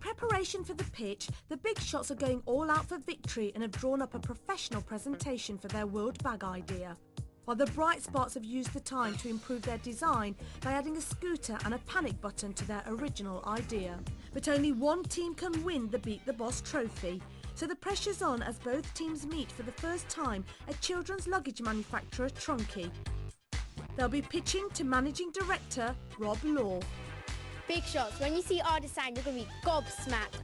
preparation for the pitch, the Big Shots are going all out for victory and have drawn up a professional presentation for their world bag idea. While the Bright Sparks have used the time to improve their design by adding a scooter and a panic button to their original idea. But only one team can win the Beat the Boss trophy, so the pressure's on as both teams meet for the first time at children's luggage manufacturer Trunki. They'll be pitching to Managing Director Rob Law. Big Shots, when you see our design, you're going to be gobsmacked.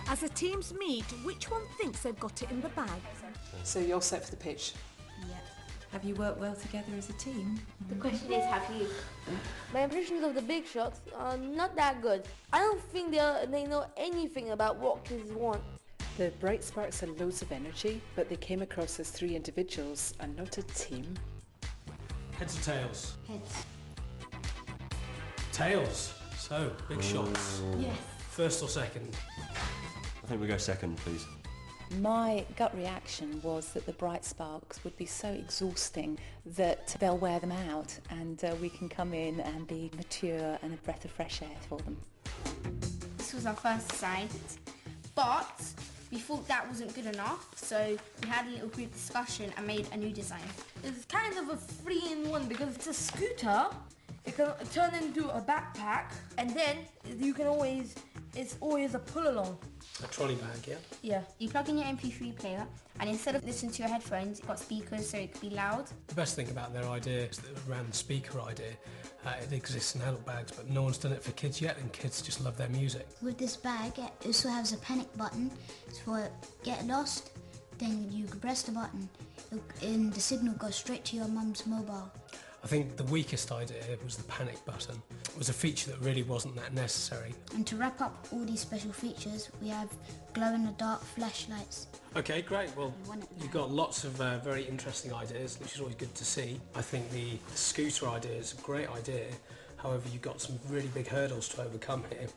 As the teams meet, which one thinks they've got it in the bag? So you're all set for the pitch? Yeah. Have you worked well together as a team? The question is, have you? My impressions of the Big Shots are not that good. I don't think they know anything about what kids want. The Bright Sparks had loads of energy, but they came across as 3 individuals and not a team. Heads or tails? Heads. Tails. So, Big Shots. Yes. First or second? I think we go second, please. My gut reaction was that the Bright Sparks would be so exhausting that they'll wear them out, and we can come in and be mature and a breath of fresh air for them. This was our first design, but we thought that wasn't good enough, so we had a little group discussion and made a new design. It's kind of a 3-in-1 because it's a scooter. It can turn into a backpack, and then it's always a pull-along. A trolley bag, yeah? Yeah. You plug in your MP3 player, and instead of listening to your headphones, you've got speakers so it could be loud. The best thing about their idea is that around the speaker idea, it exists in adult bags, but no one's done it for kids yet, and kids just love their music. With this bag, it also has a panic button. It's for get lost, then you press the button, and the signal goes straight to your mum's mobile. I think the weakest idea was the panic button. It was a feature that really wasn't that necessary. And to wrap up all these special features, we have glow-in-the-dark flashlights. Okay, great. Well, you've got lots of very interesting ideas, which is always good to see. I think the scooter idea is a great idea. However, you've got some really big hurdles to overcome here.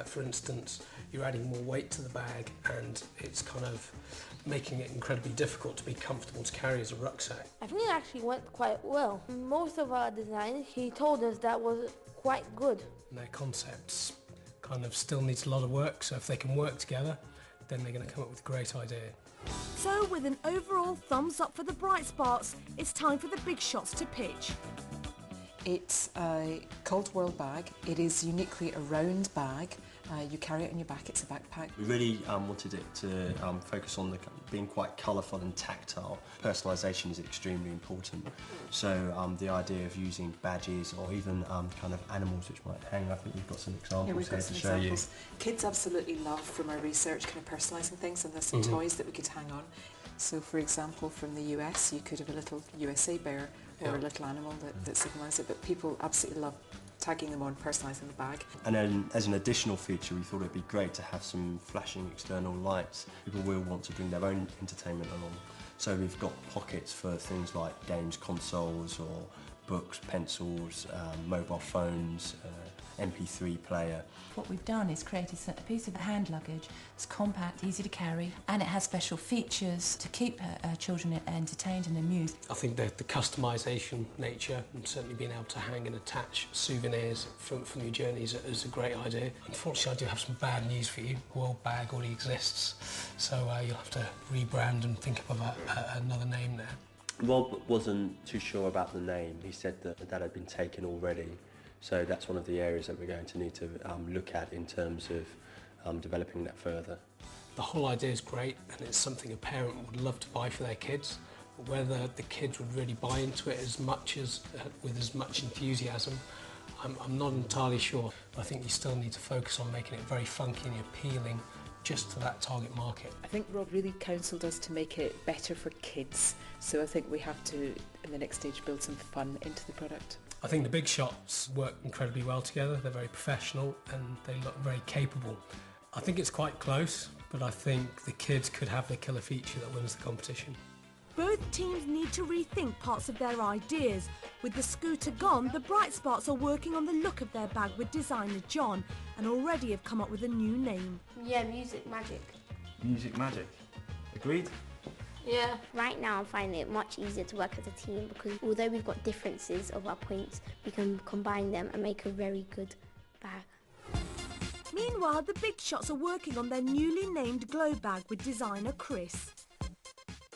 For instance, you're adding more weight to the bag, and it's kind of making it incredibly difficult to be comfortable to carry as a rucksack. I think it actually went quite well. Most of our designs, he told us that was quite good. And their concepts kind of still needs a lot of work, so if they can work together, then they're going to come up with a great idea. So with an overall thumbs up for the Bright Sparks, it's time for the Big Shots to pitch. It's a Cold World bag. It is uniquely a round bag. You carry it on your back, it's a backpack. We really wanted it to focus on being quite colourful and tactile. Personalisation is extremely important. So the idea of using badges or even kind of animals which might hang, I think we've got some examples here to show you. Kids absolutely love, from our research, kind of personalising things, and there's some toys that we could hang on. So for example, from the US, you could have a little USA bear or a little animal that signalised it, but people absolutely love tagging them on, personalising the bag. And then as an additional feature, we thought it'd be great to have some flashing external lights. People will want to bring their own entertainment along. So we've got pockets for things like games consoles or books, pencils, mobile phones, MP3 player. What we've done is created a piece of hand luggage. It's compact, easy to carry, and it has special features to keep children entertained and amused. I think the customisation nature and certainly being able to hang and attach souvenirs from your journeys is a great idea. Unfortunately, I do have some bad news for you. World Bag already exists, so you'll have to rebrand and think of another name there. Rob wasn't too sure about the name. He said that that had been taken already. So that's one of the areas that we're going to need to look at in terms of developing that further. The whole idea is great, and it's something a parent would love to buy for their kids. But whether the kids would really buy into it as much as with as much enthusiasm, I'm not entirely sure. I think you still need to focus on making it very funky and appealing just to that target market. I think Rob really counselled us to make it better for kids, so I think we have to, in the next stage, build some fun into the product. I think the Big Shots work incredibly well together. They're very professional and they look very capable. I think it's quite close, but I think the kids could have the killer feature that wins the competition. Both teams need to rethink parts of their ideas. With the scooter gone, the Bright Sparks are working on the look of their bag with designer John and already have come up with a new name. Yeah, Music Magic. Music Magic. Agreed? Yeah. Right now I'm finding it much easier to work as a team because although we've got differences of our points, we can combine them and make a very good bag. Meanwhile, the big shots are working on their newly named glow bag with designer Chris.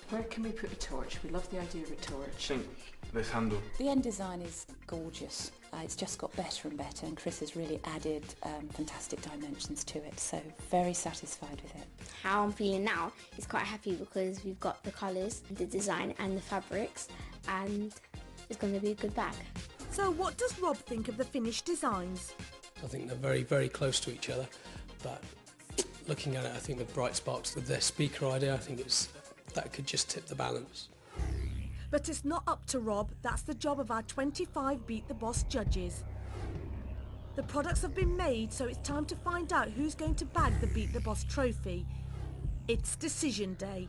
Where can we put a torch? We love the idea of a torch. Think this handle. The end design is gorgeous. It's just got better and better, and Chris has really added fantastic dimensions to it, so very satisfied with it. How I'm feeling now is quite happy because we've got the colours, the design and the fabrics, and it's going to be a good bag. So what does Rob think of the finished designs? I think they're very, very close to each other, but looking at it, I think with Bright Sparks, with their speaker idea, I think that could just tip the balance. But it's not up to Rob, that's the job of our 25 Beat the Boss judges. The products have been made, so it's time to find out who's going to bag the Beat the Boss trophy. It's decision day.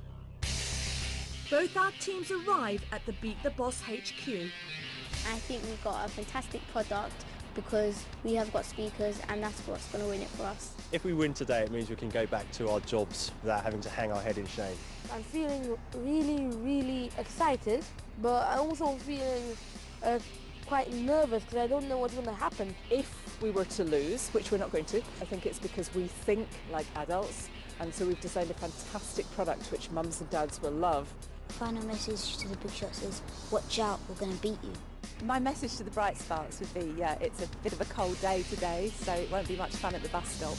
Both our teams arrive at the Beat the Boss HQ. I think we've got a fantastic product because we have got speakers and that's what's going to win it for us. If we win today, it means we can go back to our jobs without having to hang our head in shame. I'm feeling really, really excited, but I'm also feeling quite nervous because I don't know what's going to happen. If we were to lose, which we're not going to, I think it's because we think like adults, and so we've designed a fantastic product which mums and dads will love. Final message to the big shots is, watch out, we're going to beat you. My message to the Bright Sparks would be, it's a bit of a cold day today, so it won't be much fun at the bus stop.